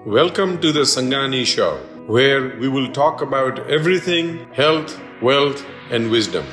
Welcome to the Sangani Show, where we will talk about everything health, wealth, and wisdom.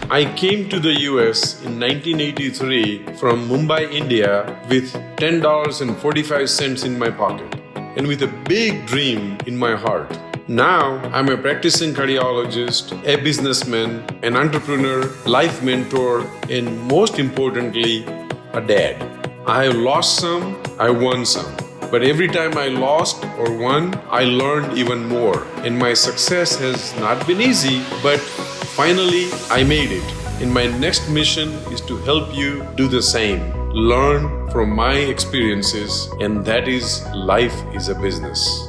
I came to the US in 1983 from Mumbai, India with $10.45 in my pocket and with a big dream in my heart. Now, I'm a practicing cardiologist, a businessman, an entrepreneur, life mentor, and most importantly, a dad. I have lost some, I won some. But every time I lost or won, I learned even more. And my success has not been easy, but finally I made it. And my next mission is to help you do the same. Learn from my experiences, and that is life is a business.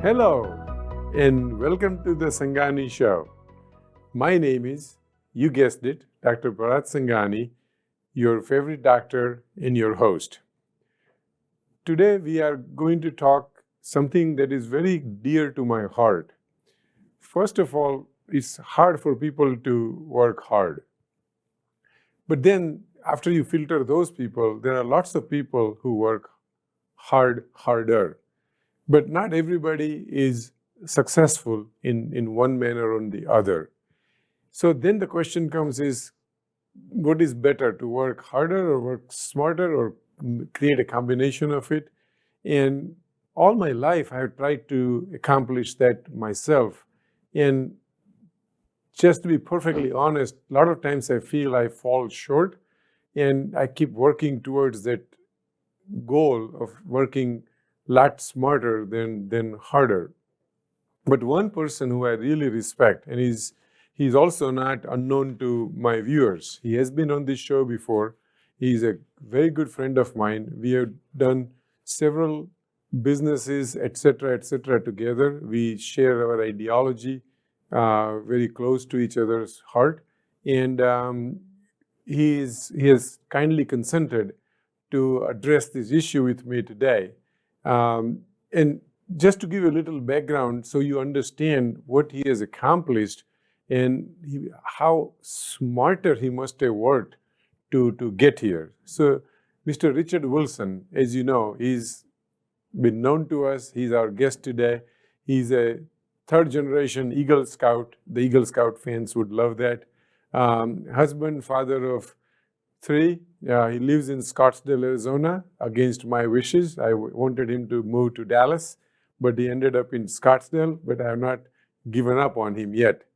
Hello, and welcome to the Sangani Show. My name is, you guessed it, Dr. Bharat Sangani, your favorite doctor and your host. Today we are going to talk something that is very dear to my heart. First of all, it's hard for people to work hard. But then after you filter those people, there are lots of people who work harder. But not everybody is successful in one manner or the other. So then the question comes is, what is better, to work harder or work smarter or create a combination of it? And all my life I have tried to accomplish that myself. And just to be perfectly honest, a lot of times I feel I fall short, and I keep working towards that goal of working a lot smarter than harder. But one person who I really respect, and he's also not unknown to my viewers. He has been on this show before. He's a very good friend of mine. We have done several businesses, etc., together. We share our ideology, very close to each other's heart. And he has kindly consented to address this issue with me today. And just to give you a little background so you understand what he has accomplished and how smarter he must have worked to get here. So Mr. Richard Wilson, as you know, he's been known to us. He's our guest today. He's a third generation Eagle Scout. The Eagle Scout fans would love that. Husband, father of three. He lives in Scottsdale, Arizona, against my wishes. I wanted him to move to Dallas, but he ended up in Scottsdale, but I have not given up on him yet.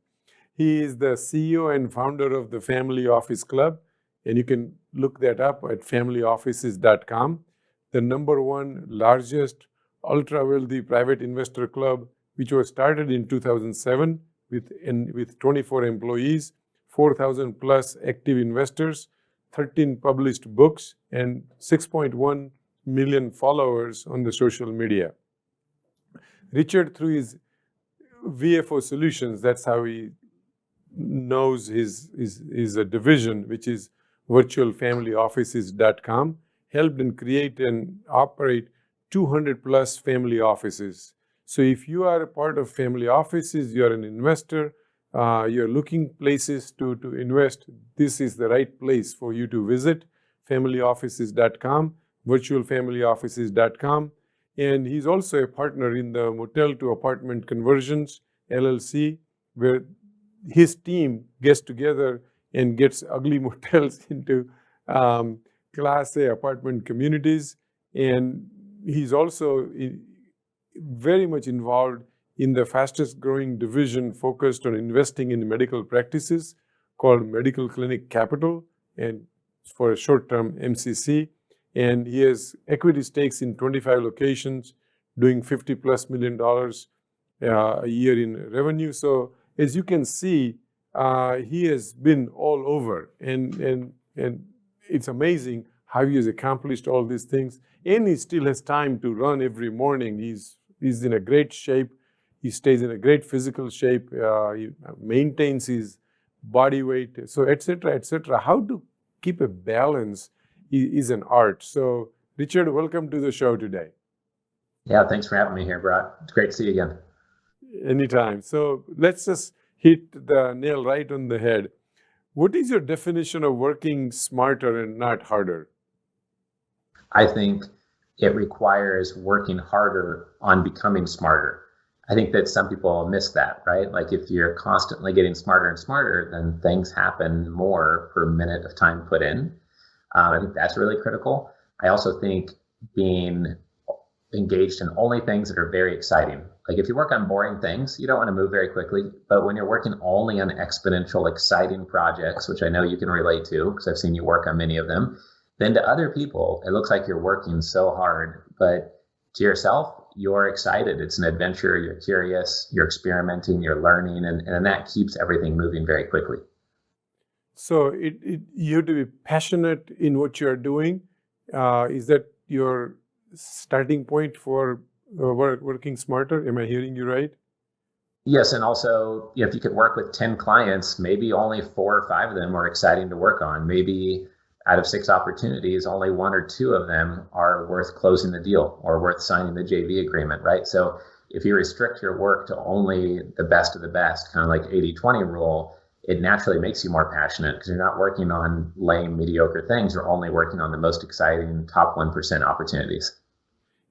He is the CEO and founder of the Family Office Club, and you can look that up at familyoffices.com. The number one largest ultra-wealthy private investor club, which was started in 2007 with 24 employees, 4,000 plus active investors, 13 published books, and 6.1 million followers on the social media. Richard, through his VFO Solutions, that's how he knows his division, which is virtualfamilyoffices.com, helped and create and operate 200 plus family offices. So if you are a part of family offices, you're an investor, you're looking places to invest, this is the right place for you to visit, familyoffices.com, virtualfamilyoffices.com. And he's also a partner in the Motel to Apartment Conversions, LLC, where his team gets together and gets ugly motels into Class A apartment communities. And he's also very much involved in the fastest growing division focused on investing in medical practices called Medical Clinic Capital, and for a short term MCC. And he has equity stakes in 25 locations, doing $50 plus million a year in revenue. So as you can see, he has been all over, and it's amazing how he has accomplished all these things. And he still has time to run every morning. He's in a great shape. He stays in a great physical shape. He maintains his body weight, so etc. How to keep a balance is an art. So Richard, welcome to the show today. Yeah, thanks for having me here, Brad. It's great to see you again. Anytime. So let's just hit the nail right on the head. What is your definition of working smarter and not harder? I think it requires working harder on becoming smarter. I think that some people miss that, right? Like if you're constantly getting smarter and smarter, then things happen more per minute of time put in. I think that's really critical. I also think being engaged in only things that are very exciting. Like if you work on boring things, you don't want to move very quickly. But when you're working only on exponential, exciting projects, which I know you can relate to because I've seen you work on many of them, then to other people, it looks like you're working so hard. But to yourself, you're excited. It's an adventure. You're curious. You're experimenting. You're learning. And that keeps everything moving very quickly. So you have to be passionate in what you're doing. Is that your starting point for working smarter? Am I hearing you right? Yes, and also if you could work with 10 clients, maybe only 4 or 5 of them are exciting to work on. Maybe out of 6 opportunities, only 1 or 2 of them are worth closing the deal or worth signing the JV agreement, right? So if you restrict your work to only the best of the best, kind of like 80-20 rule, it naturally makes you more passionate because you're not working on lame, mediocre things. You're only working on the most exciting top 1% opportunities.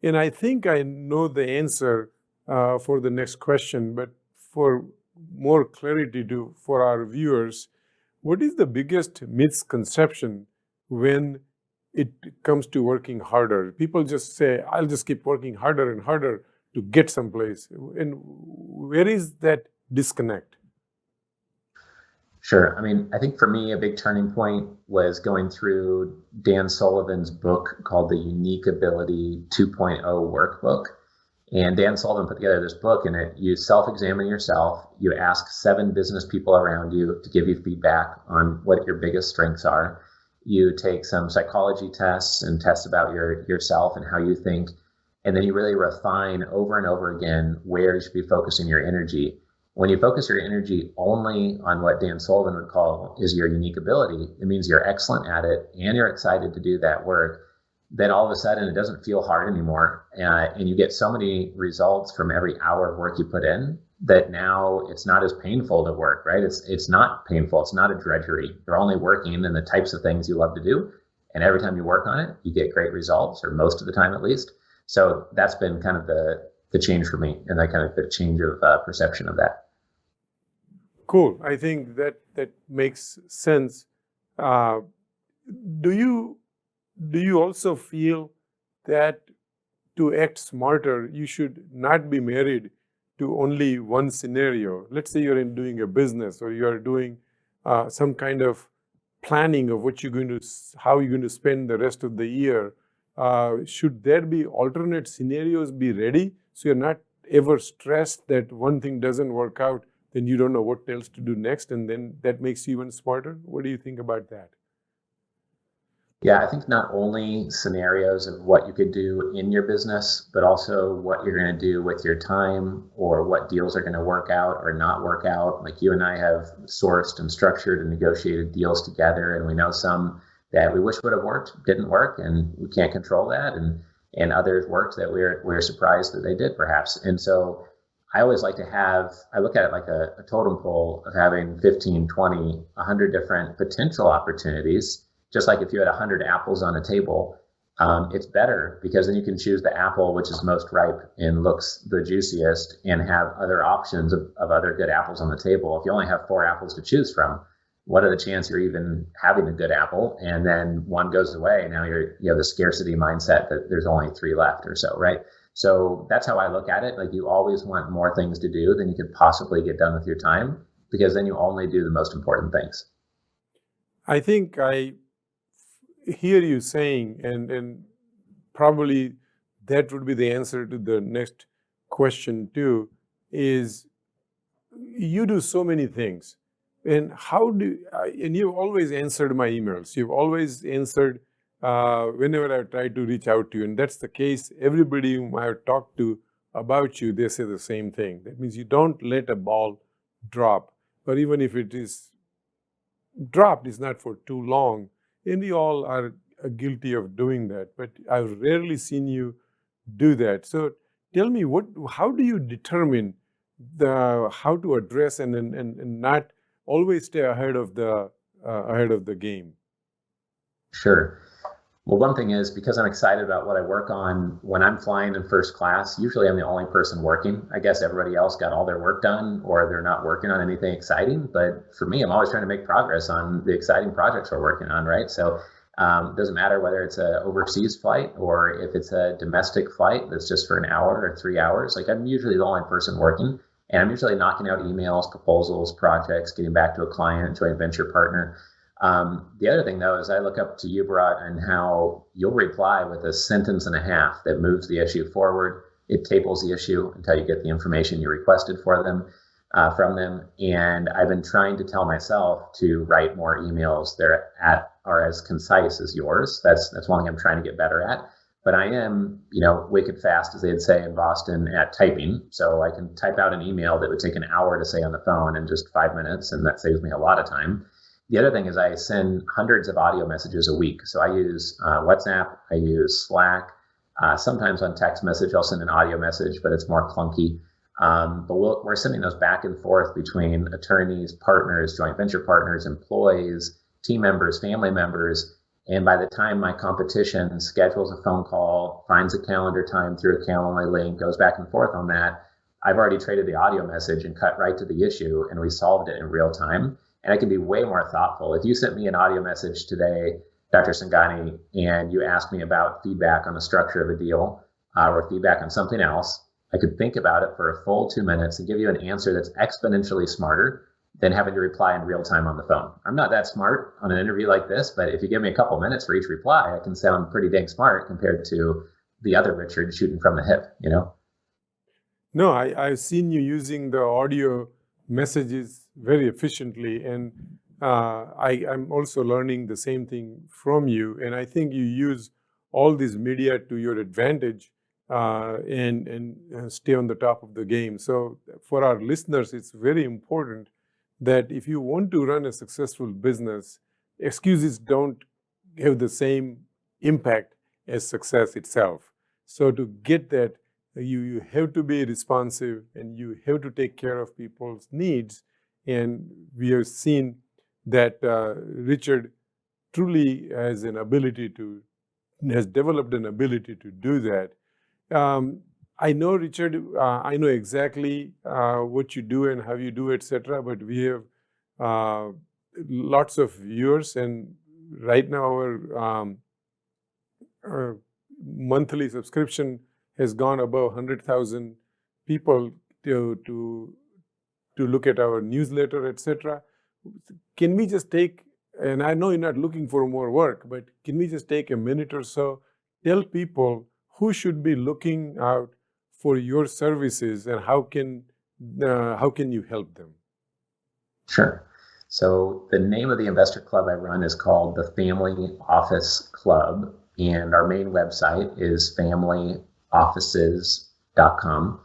And I think I know the answer for the next question, but for more clarity for our viewers, what is the biggest misconception when it comes to working harder? People just say, I'll just keep working harder and harder to get someplace. And where is that disconnect? Sure. I mean, I think for me, a big turning point was going through Dan Sullivan's book called The Unique Ability 2.0 Workbook. And Dan Sullivan put together this book, and you self-examine yourself. You ask 7 business people around you to give you feedback on what your biggest strengths are. You take some psychology tests and tests about yourself and how you think. And then you really refine over and over again where you should be focusing your energy. When you focus your energy only on what Dan Sullivan would call is your unique ability, it means you're excellent at it and you're excited to do that work. Then all of a sudden it doesn't feel hard anymore. And you get so many results from every hour of work you put in that now it's not as painful to work, right? It's not painful. It's not a drudgery. You're only working in the types of things you love to do. And every time you work on it, you get great results, or most of the time at least. So that's been kind of the change for me, and that kind of the change of perception of that. Cool. I think that makes sense. Do you also feel that to act smarter, you should not be married to only one scenario? Let's say you're doing a business, or you're doing some kind of planning of how you're going to spend the rest of the year. Should there be alternate scenarios be ready, so you're not ever stressed that one thing doesn't work out, then you don't know what else to do next, and then that makes you even smarter? What do you think about that? Yeah, I think not only scenarios of what you could do in your business, but also what you're going to do with your time, or what deals are going to work out or not work out. Like you and I have sourced and structured and negotiated deals together, and we know some that we wish would have worked, didn't work, and we can't control that. And others worked that we're surprised that they did, perhaps. And so I always like I look at it like a totem pole of having 15, 20, 100 different potential opportunities. Just like if you had 100 apples on a table, it's better because then you can choose the apple which is most ripe and looks the juiciest, and have other options of other good apples on the table. If you only have 4 apples to choose from, what are the chances you're even having a good apple? And then one goes away, and now you have the scarcity mindset that there's only 3 left or so, right? So that's how I look at it. Like you always want more things to do than you could possibly get done with your time, because then you only do the most important things. I think I hear you saying, and probably that would be the answer to the next question too, is you do so many things. And and you've always answered my emails. You've always answered whenever I've tried to reach out to you. And that's the case. Everybody whom I've talked to about you, they say the same thing. That means you don't let a ball drop. But even if it is dropped, it's not for too long. And we all are guilty of doing that. But I've rarely seen you do that. So tell me, how do you determine how to address and not always stay ahead of the game? Sure. Well, one thing is because I'm excited about what I work on, when I'm flying in first class, usually I'm the only person working. I guess everybody else got all their work done or they're not working on anything exciting. But for me, I'm always trying to make progress on the exciting projects we're working on, right? So it doesn't matter whether it's an overseas flight or if it's a domestic flight that's just for an hour or 3 hours. Like I'm usually the only person working, and I'm usually knocking out emails, proposals, projects, getting back to a client, joint venture partner. The other thing, though, is I look up to you, Bharat, and how you'll reply with a sentence and a half that moves the issue forward. It tables the issue until you get the information you requested from them. And I've been trying to tell myself to write more emails that are as concise as yours. That's one thing I'm trying to get better at. But I am, wicked fast, as they'd say in Boston, at typing. So I can type out an email that would take an hour to say on the phone in just 5 minutes, and that saves me a lot of time. The other thing is I send hundreds of audio messages a week. So I use WhatsApp, I use Slack. Sometimes on text message, I'll send an audio message, but it's more clunky. But we're sending those back and forth between attorneys, partners, joint venture partners, employees, team members, family members. And by the time my competition schedules a phone call, finds a calendar time through a Calendly link, goes back and forth on that, I've already traded the audio message and cut right to the issue, and we solved it in real time. And I can be way more thoughtful. If you sent me an audio message today, Dr. Sangani, and you asked me about feedback on the structure of a deal or feedback on something else, I could think about it for a full 2 minutes and give you an answer that's exponentially smarter than having to reply in real time on the phone. I'm not that smart on an interview like this, but if you give me a couple minutes for each reply, I can sound pretty dang smart compared to the other Richard shooting from the hip. No, I've seen you using the audio messages very efficiently, and I'm also learning the same thing from you. And I think you use all this media to your advantage and stay on the top of the game. So for our listeners, it's very important that if you want to run a successful business, excuses don't have the same impact as success itself. So to get that, you have to be responsive and you have to take care of people's needs. And we have seen that Richard truly has developed an ability to do that. I know, Richard, I know exactly what you do and how you do, etc. But we have lots of viewers, and right now our monthly subscription has gone above 100,000 people to look at our newsletter, etc. Can we just take, and I know you're not looking for more work, but can we just take a minute or so, tell people who should be looking out for your services and how can you help them? Sure. So the name of the investor club I run is called the Family Office Club, and our main website is familyoffices.com.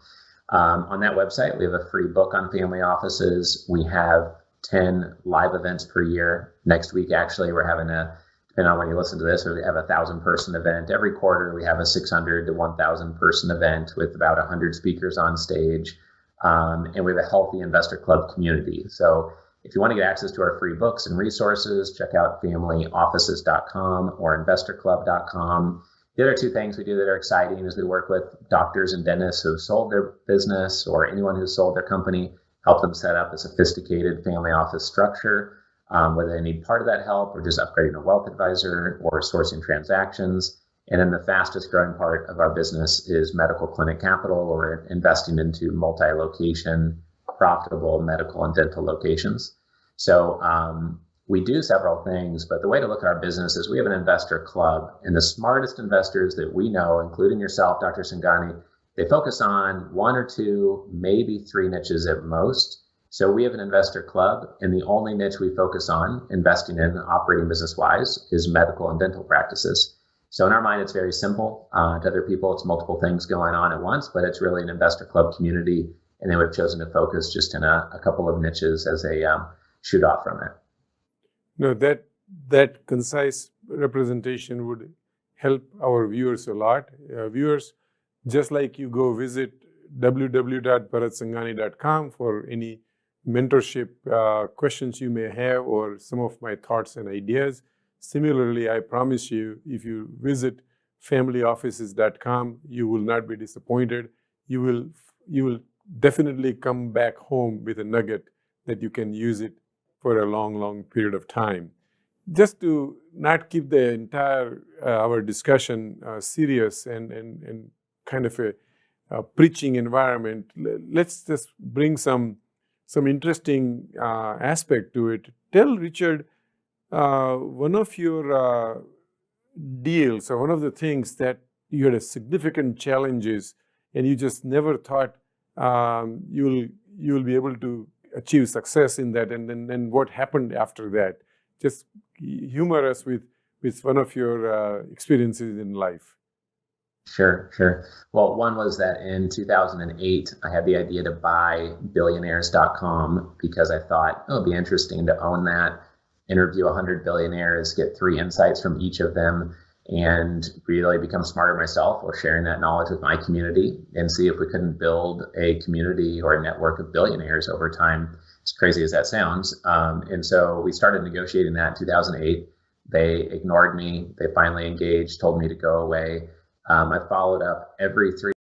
On that website, we have a free book on family offices. We have 10 live events per year. Next week, actually, we're having depending on when you listen to this, we have a 1,000-person event. Every quarter, we have a 600 to 1,000-person event with about 100 speakers on stage. And we have a healthy investor club community. So if you want to get access to our free books and resources, check out familyoffices.com or investorclub.com. The other two things we do that are exciting is we work with doctors and dentists who have sold their business or anyone who's sold their company, help them set up a sophisticated family office structure, whether they need part of that help or just upgrading a wealth advisor or sourcing transactions. And then the fastest growing part of our business is medical clinic capital, or investing into multi-location, profitable medical and dental locations. So we do several things, but the way to look at our business is we have an investor club, and the smartest investors that we know, including yourself, Dr. Sangani, they focus on 1 or 2, maybe 3 niches at most. So we have an investor club, and the only niche we focus on investing in operating business-wise is medical and dental practices. So in our mind, it's very simple. To other people, it's multiple things going on at once, but it's really an investor club community. And then we've chosen to focus just in a couple of niches as a shoot off from it. No, that concise representation would help our viewers a lot. Viewers, just like you go visit www.bharatsangani.com for any mentorship questions you may have or some of my thoughts and ideas. Similarly, I promise you, if you visit familyoffices.com, you will not be disappointed. You will definitely come back home with a nugget that you can use it for a long, long period of time. Just to not keep the entire our discussion serious and kind of a preaching environment, let's just bring some interesting aspect to it. Tell Richard one of your deals or one of the things that you had a significant challenges and you just never thought you'll be able to achieve success in that, and then what happened after that. Just humor us with one of your experiences in life. Sure. Well, one was that in 2008, I had the idea to buy billionaires.com because I thought, oh, it'd be interesting to own that, interview 100 billionaires, get 3 insights from each of them, and really become smarter myself while sharing that knowledge with my community and see if we couldn't build a community or a network of billionaires over time, as crazy as that sounds. And so we started negotiating that in 2008. They ignored me. They finally engaged, told me to go away. I followed up every 3